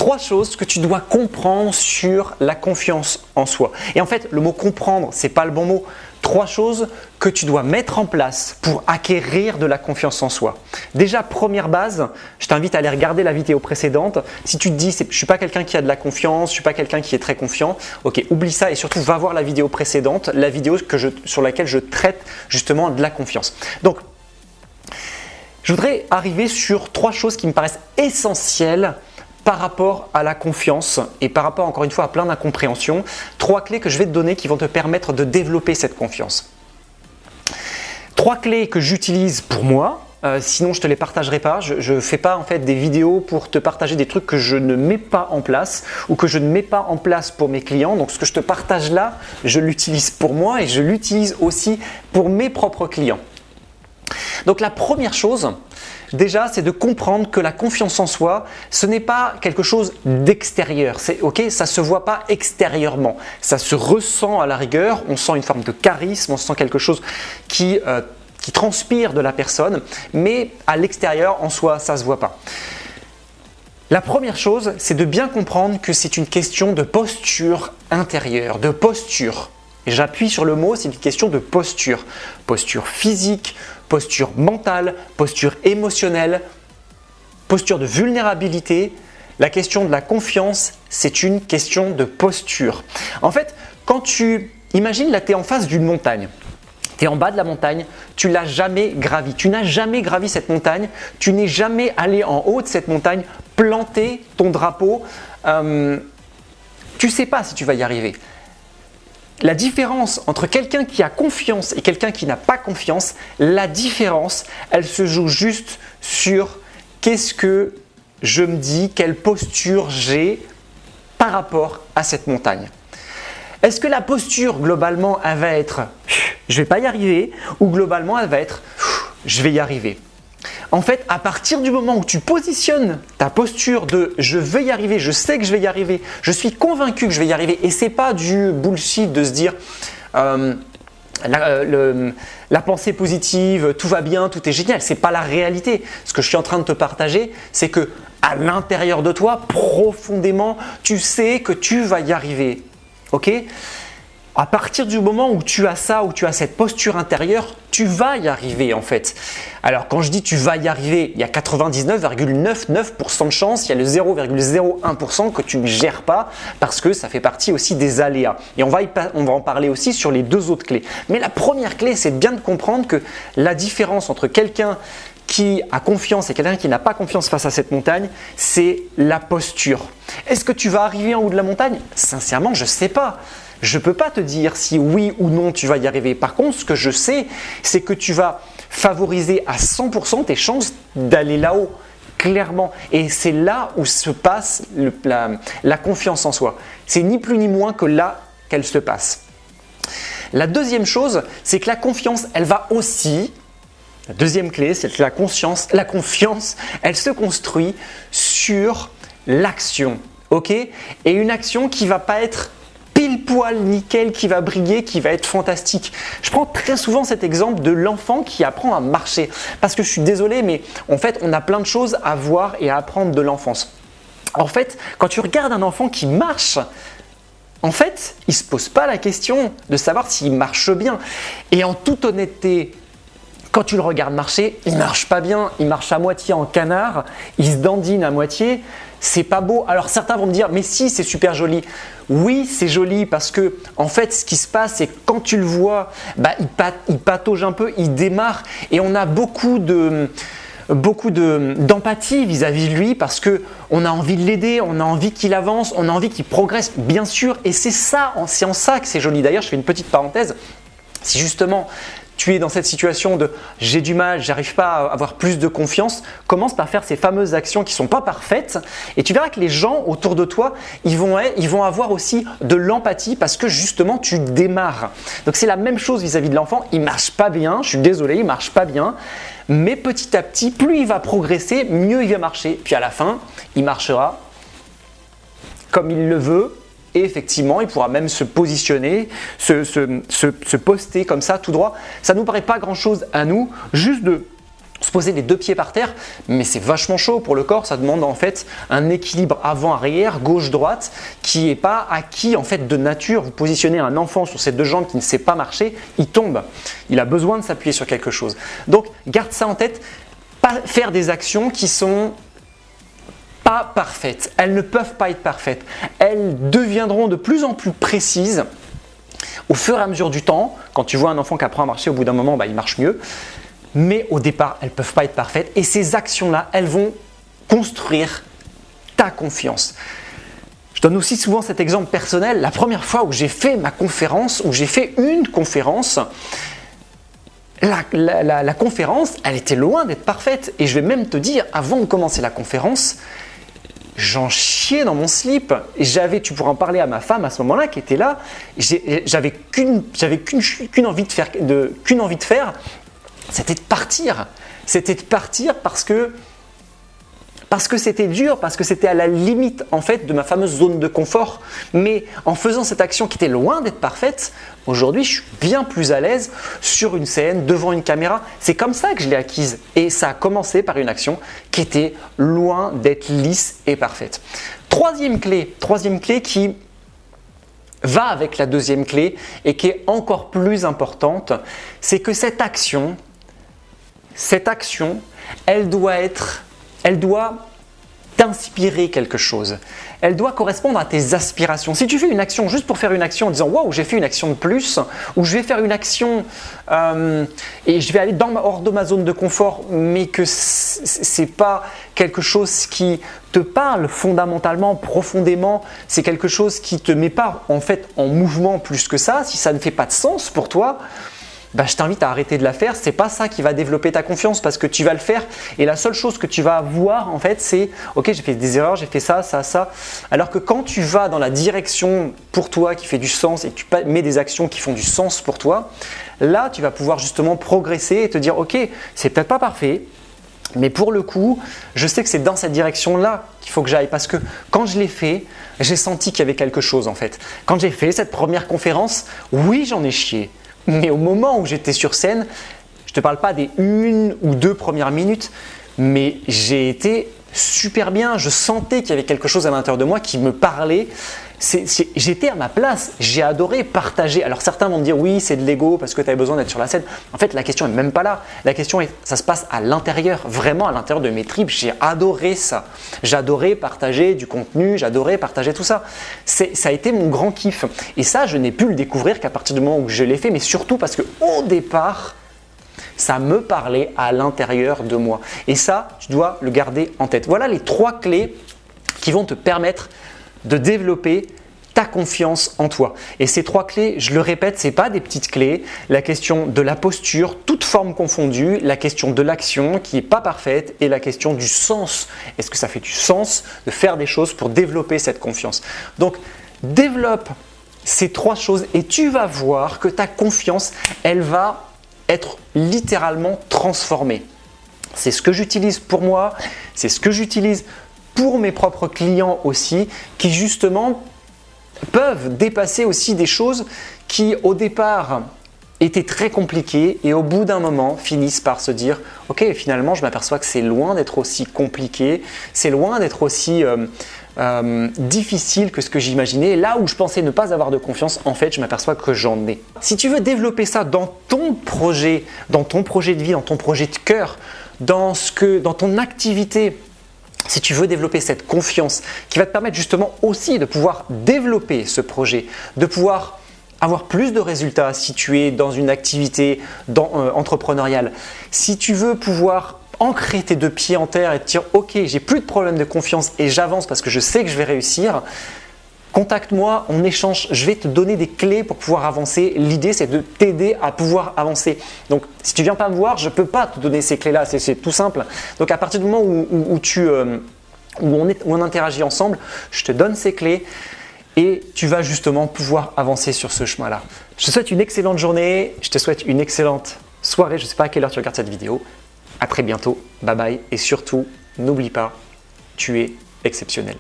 3 choses que tu dois comprendre sur la confiance en soi. Et en fait, le mot comprendre, c'est pas le bon mot. 3 choses que tu dois mettre en place pour acquérir de la confiance en soi. Déjà, première base, je t'invite à aller regarder la vidéo précédente. Si tu te dis, je ne suis pas quelqu'un qui a de la confiance, je ne suis pas quelqu'un qui est très confiant, ok, oublie ça et surtout va voir la vidéo précédente, la vidéo sur laquelle je traite justement de la confiance. Donc, je voudrais arriver sur 3 choses qui me paraissent essentielles par rapport à la confiance et par rapport encore une fois à plein d'incompréhensions. 3 clés que je vais te donner qui vont te permettre de développer cette confiance. 3 clés que j'utilise pour moi, sinon je ne te les partagerai pas. Je ne fais pas en fait des vidéos pour te partager des trucs que je ne mets pas en place ou que je ne mets pas en place pour mes clients. Donc ce que je te partage là, je l'utilise pour moi et je l'utilise aussi pour mes propres clients. Donc la première chose, déjà, c'est de comprendre que la confiance en soi, ce n'est pas quelque chose d'extérieur. Ça ne se voit pas extérieurement. Ça se ressent à la rigueur. On sent une forme de charisme, on sent quelque chose qui transpire de la personne. Mais à l'extérieur, en soi, ça ne se voit pas. La première chose, c'est de bien comprendre que c'est une question de posture intérieure, de posture. Et j'appuie sur le mot, c'est une question de posture. Posture physique, posture mentale, posture émotionnelle, posture de vulnérabilité. La question de la confiance, c'est une question de posture. En fait, quand tu imagines là, tu es en face d'une montagne. Tu es en bas de la montagne, tu l'as jamais gravi. Tu n'as jamais gravi cette montagne, tu n'es jamais allé en haut de cette montagne, planter ton drapeau. Tu ne sais pas si tu vas y arriver. La différence entre quelqu'un qui a confiance et quelqu'un qui n'a pas confiance, la différence, elle se joue juste sur qu'est-ce que je me dis, quelle posture j'ai par rapport à cette montagne. Est-ce que la posture, globalement, elle va être « je ne vais pas y arriver » ou globalement, elle va être « je vais y arriver ». En fait, à partir du moment où tu positionnes ta posture de « je vais y arriver, je sais que je vais y arriver, je suis convaincu que je vais y arriver » et ce n'est pas du bullshit de se dire la pensée positive, tout va bien, tout est génial. Ce n'est pas la réalité. Ce que je suis en train de te partager, c'est que à l'intérieur de toi, profondément, tu sais que tu vas y arriver. Ok ? À partir du moment où tu as ça, où tu as cette posture intérieure, tu vas y arriver en fait. Alors quand je dis tu vas y arriver, il y a 99,99% de chance, il y a le 0,01% que tu ne gères pas parce que ça fait partie aussi des aléas. Et on va en parler aussi sur les 2 autres clés. Mais la première clé, c'est bien de comprendre que la différence entre quelqu'un qui a confiance et quelqu'un qui n'a pas confiance face à cette montagne, c'est la posture. Est-ce que tu vas arriver en haut de la montagne ? Sincèrement, je ne sais pas. Je ne peux pas te dire si oui ou non tu vas y arriver. Par contre, ce que je sais, c'est que tu vas favoriser à 100% tes chances d'aller là-haut, clairement. Et c'est là où se passe la confiance en soi. C'est ni plus ni moins que là qu'elle se passe. La deuxième chose, c'est que la confiance, elle va aussi… La deuxième clé, c'est que la confiance, elle se construit sur l'action. Ok ? Et une action qui ne va pas être pile poil nickel, qui va briller, qui va être fantastique. Je prends très souvent cet exemple de l'enfant qui apprend à marcher. Parce que je suis désolé, mais en fait, on a plein de choses à voir et à apprendre de l'enfance. En fait, quand tu regardes un enfant qui marche, en fait, il ne se pose pas la question de savoir s'il marche bien. Et en toute honnêteté, quand tu le regardes marcher, il ne marche pas bien, il marche à moitié en canard, il se dandine à moitié, c'est pas beau. Alors certains vont me dire, mais si, c'est super joli. Oui, c'est joli parce que en fait, ce qui se passe, c'est que quand tu le vois, il patauge un peu, il démarre et on a beaucoup d'empathie vis-à-vis de lui parce qu'on a envie de l'aider, on a envie qu'il avance, on a envie qu'il progresse, bien sûr. Et c'est en ça que c'est joli. D'ailleurs, je fais une petite parenthèse. Si justement tu es dans cette situation de « j'ai du mal, j'arrive pas à avoir plus de confiance », commence par faire ces fameuses actions qui ne sont pas parfaites et tu verras que les gens autour de toi, ils vont avoir aussi de l'empathie parce que justement tu démarres. Donc c'est la même chose vis-à-vis de l'enfant, il ne marche pas bien, je suis désolé, il ne marche pas bien, mais petit à petit, plus il va progresser, mieux il va marcher. Puis à la fin, il marchera comme il le veut. Et effectivement, il pourra même se positionner, se poster comme ça tout droit. Ça ne nous paraît pas grand-chose à nous, juste de se poser les deux pieds par terre, mais c'est vachement chaud pour le corps. Ça demande en fait un équilibre avant-arrière, gauche-droite, qui n'est pas acquis en fait de nature. Vous positionnez un enfant sur ses deux jambes qui ne sait pas marcher, il tombe. Il a besoin de s'appuyer sur quelque chose. Donc garde ça en tête. Pas faire des actions qui sont pas parfaites. Elles ne peuvent pas être parfaites. Elles deviendront de plus en plus précises au fur et à mesure du temps. Quand tu vois un enfant qui apprend à marcher, au bout d'un moment, il marche mieux. Mais au départ, elles ne peuvent pas être parfaites et ces actions-là, elles vont construire ta confiance. Je donne aussi souvent cet exemple personnel. La première fois où j'ai fait ma conférence, où j'ai fait une conférence, la conférence, elle était loin d'être parfaite. Et je vais même te dire, avant de commencer la conférence, j'en chiais dans mon slip. Tu pourras en parler à ma femme à ce moment-là qui était là. J'avais qu'une envie de faire. C'était de partir. C'était de partir parce que c'était dur, parce que c'était à la limite en fait de ma fameuse zone de confort. Mais en faisant cette action qui était loin d'être parfaite, aujourd'hui je suis bien plus à l'aise sur une scène, devant une caméra. C'est comme ça que je l'ai acquise. Et ça a commencé par une action qui était loin d'être lisse et parfaite. Troisième clé qui va avec la deuxième clé et qui est encore plus importante, c'est que cette action, elle doit t'inspirer quelque chose. Elle doit correspondre à tes aspirations. Si tu fais une action juste pour faire une action en disant « Waouh, j'ai fait une action de plus » ou « Je vais faire une action et je vais aller hors de ma zone de confort » mais que ce n'est pas quelque chose qui te parle fondamentalement, profondément, c'est quelque chose qui ne te met pas en fait en mouvement plus que ça, si ça ne fait pas de sens pour toi, je t'invite à arrêter de la faire. C'est pas ça qui va développer ta confiance parce que tu vas le faire et la seule chose que tu vas voir en fait c'est ok, j'ai fait des erreurs, j'ai fait ça. Alors que quand tu vas dans la direction pour toi qui fait du sens et que tu mets des actions qui font du sens pour toi, là tu vas pouvoir justement progresser et te dire ok, c'est peut-être pas parfait, mais pour le coup, je sais que c'est dans cette direction-là qu'il faut que j'aille parce que quand je l'ai fait, j'ai senti qu'il y avait quelque chose en fait. Quand j'ai fait cette première conférence, oui, j'en ai chié. Mais au moment où j'étais sur scène, je ne te parle pas des 1 ou 2 premières minutes, mais j'ai été super bien. Je sentais qu'il y avait quelque chose à l'intérieur de moi qui me parlait. J'étais à ma place, j'ai adoré partager. Alors certains vont me dire oui, c'est de l'ego parce que tu avais besoin d'être sur la scène. En fait, la question n'est même pas là. La question, ça se passe à l'intérieur, vraiment à l'intérieur de mes tripes. J'ai adoré ça. J'adorais partager du contenu, j'adorais partager tout ça. Ça a été mon grand kiff. Et ça, je n'ai pu le découvrir qu'à partir du moment où je l'ai fait, mais surtout parce qu'au départ, ça me parlait à l'intérieur de moi. Et ça, tu dois le garder en tête. Voilà les 3 clés qui vont te permettre de développer ta confiance en toi. Et ces 3 clés, je le répète, ce n'est pas des petites clés. La question de la posture, toute forme confondue, la question de l'action qui n'est pas parfaite et la question du sens. Est-ce que ça fait du sens de faire des choses pour développer cette confiance? Donc, développe ces 3 choses et tu vas voir que ta confiance, elle va être littéralement transformée. C'est ce que j'utilise pour moi, c'est ce que j'utilise pour mes propres clients aussi, qui justement peuvent dépasser aussi des choses qui au départ étaient très compliquées et au bout d'un moment finissent par se dire « Ok, finalement je m'aperçois que c'est loin d'être aussi compliqué, c'est loin d'être aussi difficile que ce que j'imaginais. Là où je pensais ne pas avoir de confiance, en fait je m'aperçois que j'en ai. » Si tu veux développer ça dans ton projet de vie, dans ton projet de cœur, dans ton activité, si tu veux développer cette confiance qui va te permettre justement aussi de pouvoir développer ce projet, de pouvoir avoir plus de résultats si tu es dans une activité entrepreneuriale, si tu veux pouvoir ancrer tes 2 pieds en terre et te dire « Ok, j'ai plus de problème de confiance et j'avance parce que je sais que je vais réussir », contacte-moi, on échange, je vais te donner des clés pour pouvoir avancer. L'idée, c'est de t'aider à pouvoir avancer. Donc, si tu ne viens pas me voir, je ne peux pas te donner ces clés-là, c'est tout simple. Donc, à partir du moment où on interagit ensemble, je te donne ces clés et tu vas justement pouvoir avancer sur ce chemin-là. Je te souhaite une excellente journée, je te souhaite une excellente soirée. Je ne sais pas à quelle heure tu regardes cette vidéo. À très bientôt, bye bye et surtout, n'oublie pas, tu es exceptionnel.